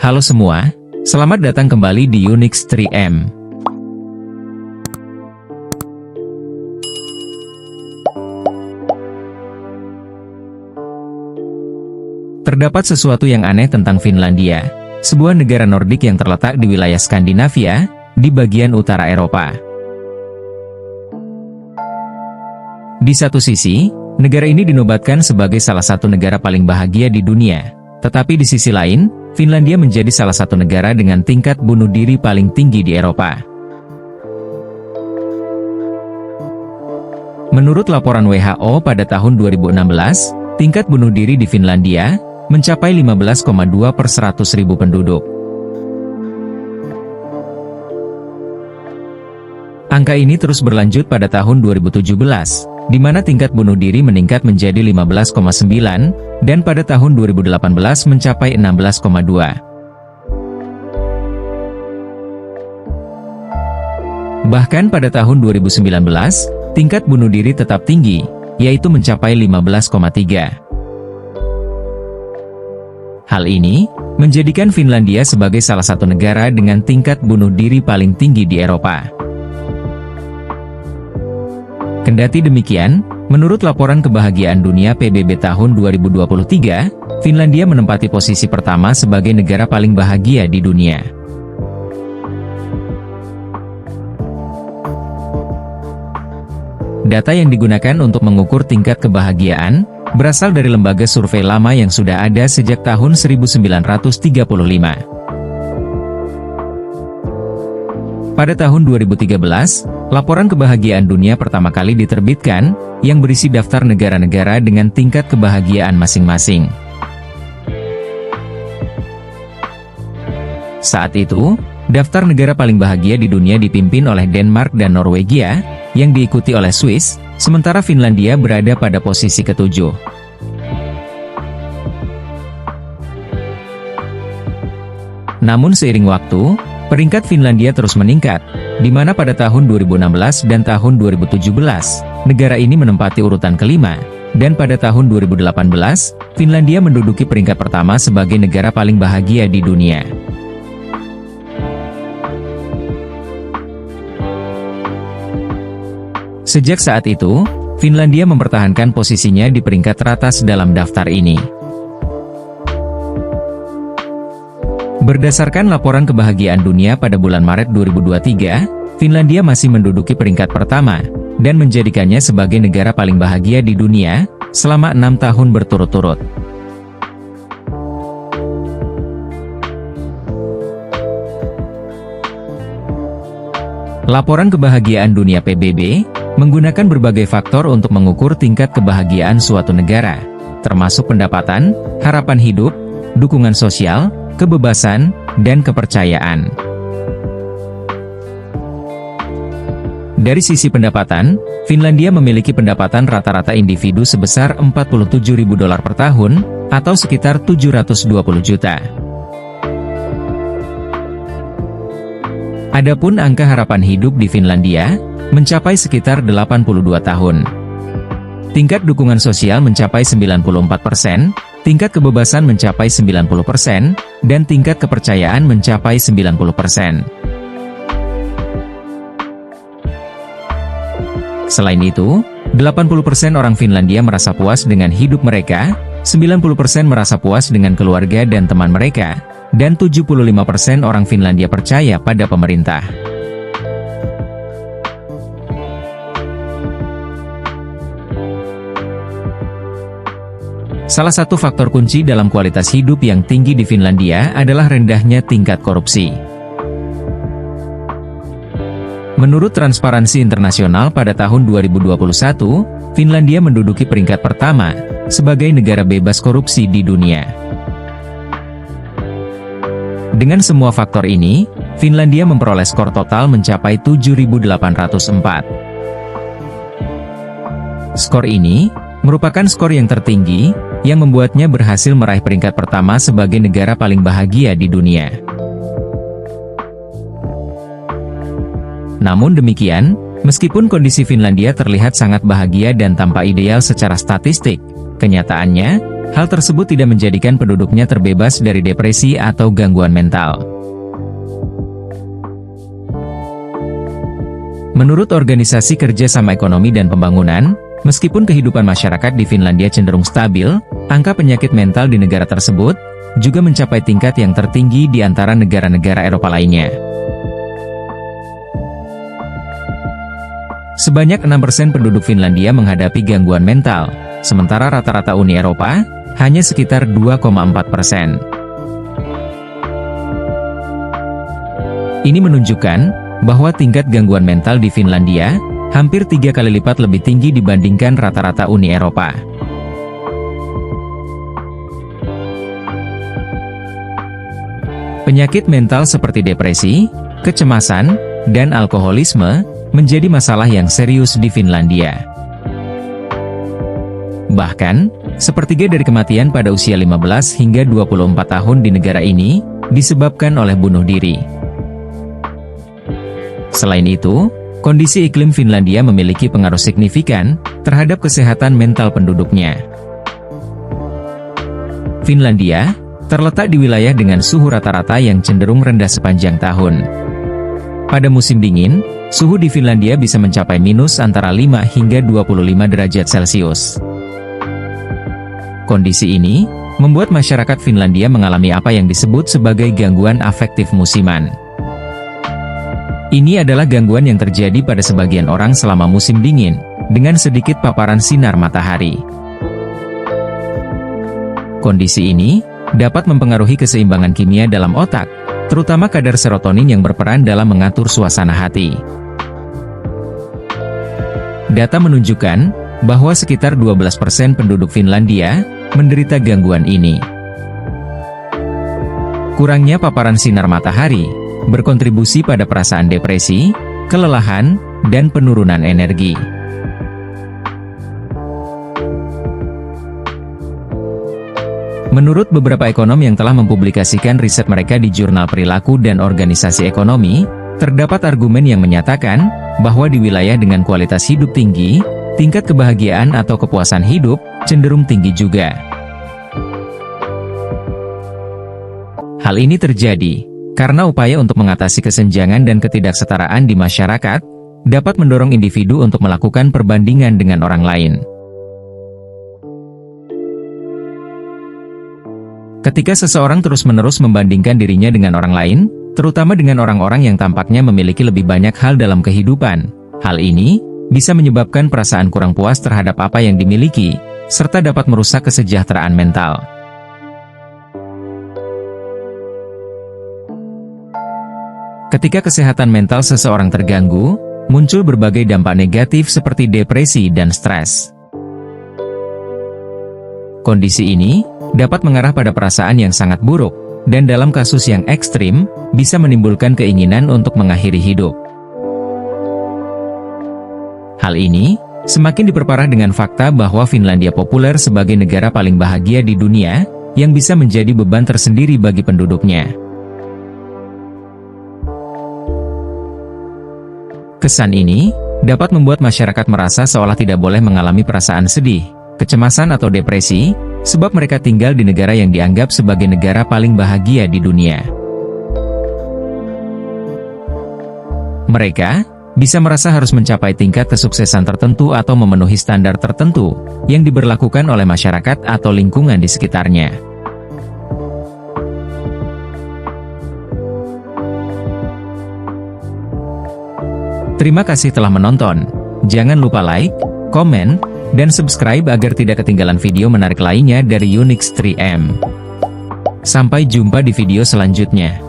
Halo semua, selamat datang kembali di Unix 3M. Terdapat sesuatu yang aneh tentang Finlandia, sebuah negara Nordik yang terletak di wilayah Skandinavia, di bagian utara Eropa. Di satu sisi, negara ini dinobatkan sebagai salah satu negara paling bahagia di dunia. Tetapi di sisi lain, Finlandia menjadi salah satu negara dengan tingkat bunuh diri paling tinggi di Eropa. Menurut laporan WHO pada tahun 2016, tingkat bunuh diri di Finlandia mencapai 15,2 per 100.000 penduduk. Angka ini terus berlanjut pada tahun 2017, di mana tingkat bunuh diri meningkat menjadi 15,9, dan pada tahun 2018 mencapai 16,2. Bahkan pada tahun 2019, tingkat bunuh diri tetap tinggi, yaitu mencapai 15,3. Hal ini menjadikan Finlandia sebagai salah satu negara dengan tingkat bunuh diri paling tinggi di Eropa. Kendati demikian, menurut laporan kebahagiaan dunia PBB tahun 2023, Finlandia menempati posisi pertama sebagai negara paling bahagia di dunia. Data yang digunakan untuk mengukur tingkat kebahagiaan berasal dari lembaga survei lama yang sudah ada sejak tahun 1935. Pada tahun 2013, laporan kebahagiaan dunia pertama kali diterbitkan, yang berisi daftar negara-negara dengan tingkat kebahagiaan masing-masing. Saat itu, daftar negara paling bahagia di dunia dipimpin oleh Denmark dan Norwegia, yang diikuti oleh Swiss, sementara Finlandia berada pada posisi ke-7. Namun seiring waktu, peringkat Finlandia terus meningkat, di mana pada tahun 2016 dan tahun 2017, negara ini menempati urutan kelima, dan pada tahun 2018, Finlandia menduduki peringkat pertama sebagai negara paling bahagia di dunia. Sejak saat itu, Finlandia mempertahankan posisinya di peringkat teratas dalam daftar ini. Berdasarkan laporan kebahagiaan dunia pada bulan Maret 2023, Finlandia masih menduduki peringkat pertama, dan menjadikannya sebagai negara paling bahagia di dunia, selama 6 tahun berturut-turut. Laporan kebahagiaan dunia PBB, menggunakan berbagai faktor untuk mengukur tingkat kebahagiaan suatu negara, termasuk pendapatan, harapan hidup, dukungan sosial, kebebasan, dan kepercayaan. Dari sisi pendapatan, Finlandia memiliki pendapatan rata-rata individu sebesar $47.000 per tahun, atau sekitar 720 juta. Adapun angka harapan hidup di Finlandia mencapai sekitar 82 tahun. Tingkat dukungan sosial mencapai 94%, tingkat kebebasan mencapai 90%, dan tingkat kepercayaan mencapai 90%. Selain itu, 80% orang Finlandia merasa puas dengan hidup mereka, 90% merasa puas dengan keluarga dan teman mereka, dan 75% orang Finlandia percaya pada pemerintah. Salah satu faktor kunci dalam kualitas hidup yang tinggi di Finlandia adalah rendahnya tingkat korupsi. Menurut Transparansi Internasional pada tahun 2021, Finlandia menduduki peringkat pertama sebagai negara bebas korupsi di dunia. Dengan semua faktor ini, Finlandia memperoleh skor total mencapai 7.804. Skor ini merupakan skor yang tertinggi, yang membuatnya berhasil meraih peringkat pertama sebagai negara paling bahagia di dunia. Namun demikian, meskipun kondisi Finlandia terlihat sangat bahagia dan tanpa ideal secara statistik, Kenyataannya, hal tersebut tidak menjadikan penduduknya terbebas dari depresi atau gangguan mental. Menurut Organisasi Kerjasama Ekonomi dan Pembangunan, meskipun kehidupan masyarakat di Finlandia cenderung stabil, angka penyakit mental di negara tersebut juga mencapai tingkat yang tertinggi di antara negara-negara Eropa lainnya. Sebanyak 6% penduduk Finlandia menghadapi gangguan mental, sementara rata-rata Uni Eropa hanya sekitar 2,4%. Ini menunjukkan bahwa tingkat gangguan mental di Finlandia hampir 3 kali lipat lebih tinggi dibandingkan rata-rata Uni Eropa. Penyakit mental seperti depresi, kecemasan, dan alkoholisme menjadi masalah yang serius di Finlandia. Bahkan, sepertiga dari kematian pada usia 15 hingga 24 tahun di negara ini disebabkan oleh bunuh diri. Selain itu, kondisi iklim Finlandia memiliki pengaruh signifikan terhadap kesehatan mental penduduknya. Finlandia terletak di wilayah dengan suhu rata-rata yang cenderung rendah sepanjang tahun. Pada musim dingin, suhu di Finlandia bisa mencapai minus antara 5 hingga 25 derajat Celcius. Kondisi ini membuat masyarakat Finlandia mengalami apa yang disebut sebagai gangguan afektif musiman. Ini adalah gangguan yang terjadi pada sebagian orang selama musim dingin, dengan sedikit paparan sinar matahari. Kondisi ini dapat mempengaruhi keseimbangan kimia dalam otak, terutama kadar serotonin yang berperan dalam mengatur suasana hati. Data menunjukkan bahwa sekitar 12% penduduk Finlandia menderita gangguan ini. Kurangnya paparan sinar matahari berkontribusi pada perasaan depresi, kelelahan, dan penurunan energi. Menurut beberapa ekonom yang telah mempublikasikan riset mereka di jurnal perilaku dan organisasi ekonomi, terdapat argumen yang menyatakan bahwa di wilayah dengan kualitas hidup tinggi, tingkat kebahagiaan atau kepuasan hidup cenderung tinggi juga. Hal ini terjadi karena upaya untuk mengatasi kesenjangan dan ketidaksetaraan di masyarakat dapat mendorong individu untuk melakukan perbandingan dengan orang lain. Ketika seseorang terus-menerus membandingkan dirinya dengan orang lain, terutama dengan orang-orang yang tampaknya memiliki lebih banyak hal dalam kehidupan, hal ini bisa menyebabkan perasaan kurang puas terhadap apa yang dimiliki, serta dapat merusak kesejahteraan mental. Ketika kesehatan mental seseorang terganggu, muncul berbagai dampak negatif seperti depresi dan stres. Kondisi ini dapat mengarah pada perasaan yang sangat buruk, dan dalam kasus yang ekstrim, bisa menimbulkan keinginan untuk mengakhiri hidup. Hal ini semakin diperparah dengan fakta bahwa Finlandia populer sebagai negara paling bahagia di dunia, yang bisa menjadi beban tersendiri bagi penduduknya. Kesan ini dapat membuat masyarakat merasa seolah tidak boleh mengalami perasaan sedih, kecemasan atau depresi, sebab mereka tinggal di negara yang dianggap sebagai negara paling bahagia di dunia. Mereka bisa merasa harus mencapai tingkat kesuksesan tertentu atau memenuhi standar tertentu yang diberlakukan oleh masyarakat atau lingkungan di sekitarnya. Terima kasih telah menonton. Jangan lupa like, komen, dan subscribe agar tidak ketinggalan video menarik lainnya dari Unix 3M. Sampai jumpa di video selanjutnya.